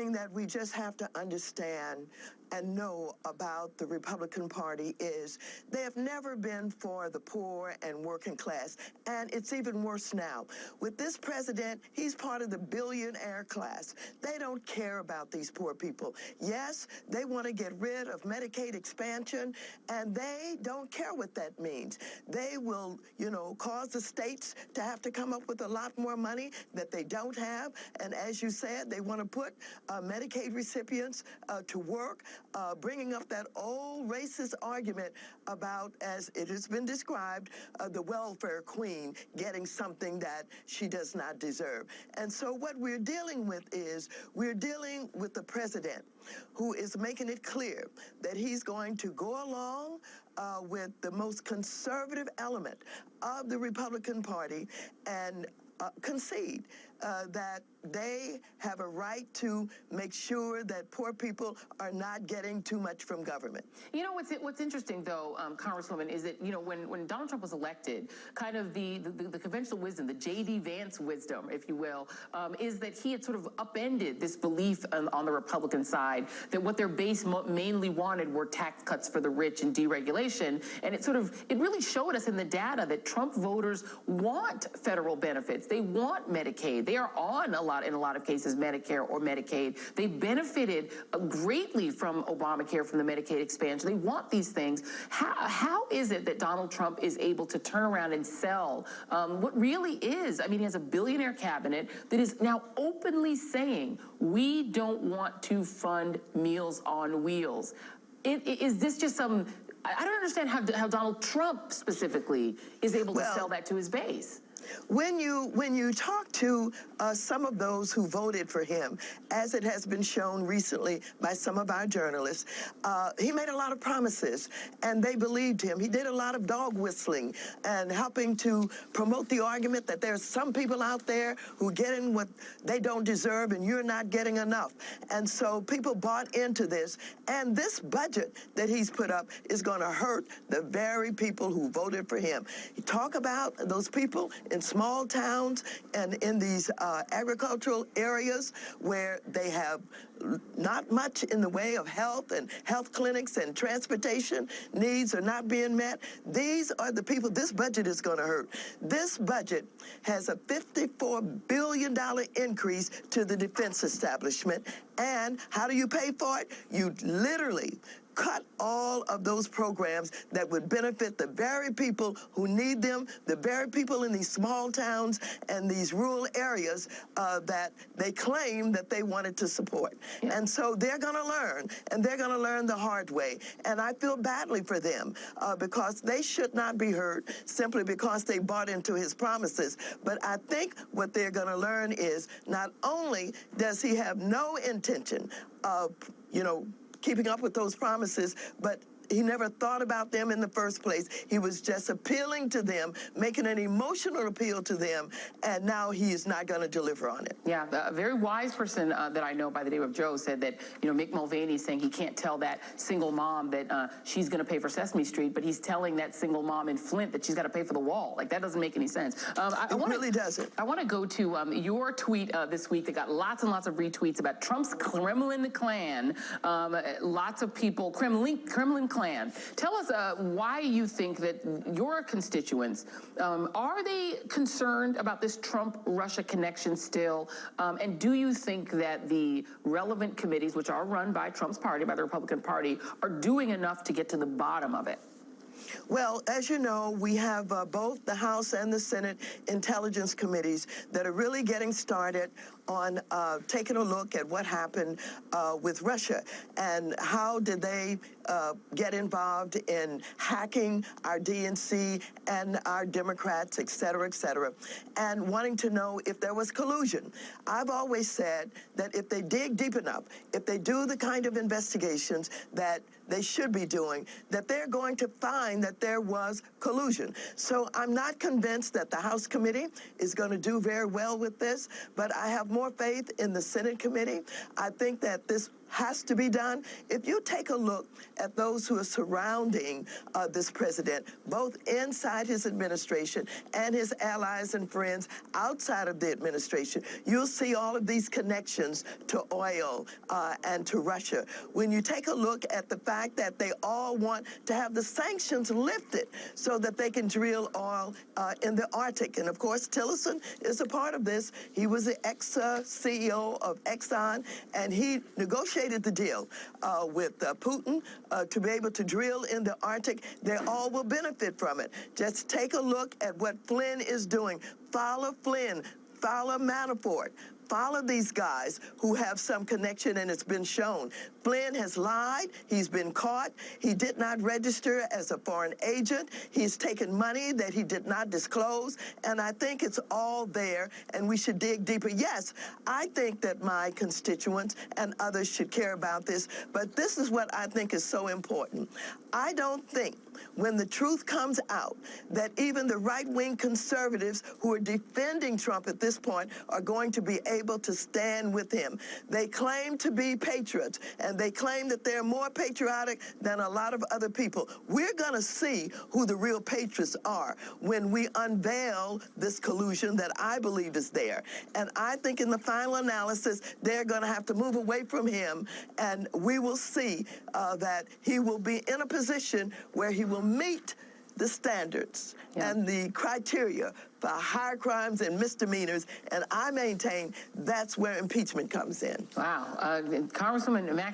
thing that we just have to understand and know about the Republican Party is they have never been for the poor and working class, and it's even worse now. With this president, he's part of the billionaire class. They don't care about these poor people. Yes, they want to get rid of Medicaid expansion, and they don't care what that means. They will, cause the states to have to come up with a lot more money that they don't have, and as you said, they want to put Medicaid recipients to work, bringing up that old racist argument about, as it has been described, the welfare queen getting something that she does not deserve. And so what we're dealing with is we're dealing with the president who is making it clear that he's going to go along with the most conservative element of the Republican Party and concede that they have a right to make sure that poor people are not getting too much from government. You know, what's interesting, though, Congresswoman, is that, when Donald Trump was elected, kind of the conventional wisdom, the J.D. Vance wisdom, if you will, is that he had sort of upended this belief on the Republican side that what their base mainly wanted were tax cuts for the rich and deregulation. And it really showed us in the data that Trump voters want federal benefits. They want Medicaid. They are on in a lot of cases, Medicare or Medicaid. They benefited greatly from Obamacare, from the Medicaid expansion. They want these things. How is it that Donald Trump is able to turn around and sell what really is? I mean, he has a billionaire cabinet that is now openly saying, we don't want to fund Meals on Wheels. Is this just some... I don't understand how Donald Trump specifically is able to sell that to his base. When you talk to some of those who voted for him, as it has been shown recently by some of our journalists, he made a lot of promises, and they believed him. He did a lot of dog whistling and helping to promote the argument that there's some people out there who are getting what they don't deserve, and you're not getting enough. And so people bought into this, and this budget that he's put up is going to hurt the very people who voted for him. You talk about those people in small towns and in these agricultural areas where they have not much in the way of health and health clinics and transportation needs are not being met. These are the people this budget is going to hurt. This budget has a $54 billion increase to the defense establishment. And how do you pay for it? You literally cut all of those programs that would benefit the very people who need them, the very people in these small towns and these rural areas that they claim that they wanted to support. Yeah. And so they're going to learn, and they're going to learn the hard way. And I feel badly for them because they should not be hurt simply because they bought into his promises. But I think what they're going to learn is not only does he have no intention of, keeping up with those promises, but he never thought about them in the first place. He was just appealing to them, making an emotional appeal to them, and now he is not going to deliver on it. Yeah, a very wise person that I know by the name of Joe said that, Mick Mulvaney is saying he can't tell that single mom that she's going to pay for Sesame Street, but he's telling that single mom in Flint that she's got to pay for the wall. Like, that doesn't make any sense. It really doesn't. I want to go to your tweet this week that got lots and lots of retweets about Trump's Kremlin clan. Lots of people, Kremlin clan. Tell us why you think that your constituents, are they concerned about this Trump-Russia connection still? And do you think that the relevant committees, which are run by Trump's party, by the Republican Party, are doing enough to get to the bottom of it? Well, as you know, we have both the House and the Senate Intelligence Committees that are really getting started on taking a look at what happened with Russia and how did they get involved in hacking our DNC and our Democrats, et cetera, and wanting to know if there was collusion. I've always said that if they dig deep enough, if they do the kind of investigations that they should be doing, that they're going to find that there was collusion. So I'm not convinced that the House committee is going to do very well with this, but I have more faith in the Senate committee. I think that this has to be done. If you take a look at those who are surrounding this president, both inside his administration and his allies and friends outside of the administration, you'll see all of these connections to oil and to Russia. When you take a look at the fact that they all want to have the sanctions lifted so that they can drill oil in the Arctic. And of course, Tillerson is a part of this. He was the ex-CEO of Exxon, and he negotiated the deal with Putin to be able to drill in the Arctic. They all will benefit from it. Just take a look at what Flynn is doing. Follow Flynn. Follow Manafort. Follow these guys who have some connection, and it's been shown. Flynn has lied. He's been caught. He did not register as a foreign agent. He's taken money that he did not disclose, and I think it's all there, and we should dig deeper. Yes, I think that my constituents and others should care about this, but this is what I think is so important. I don't think when the truth comes out that even the right-wing conservatives who are defending Trump at this point are going to be able to stand with him. They claim to be patriots, and they claim that they're more patriotic than a lot of other people. We're going to see who the real patriots are when we unveil this collusion that I believe is there. And I think in the final analysis, they're going to have to move away from him, and we will see that he will be in a position where he will meet the standards and the criteria for higher crimes and misdemeanors, and I maintain that's where impeachment comes in. Wow. Congresswoman Maxine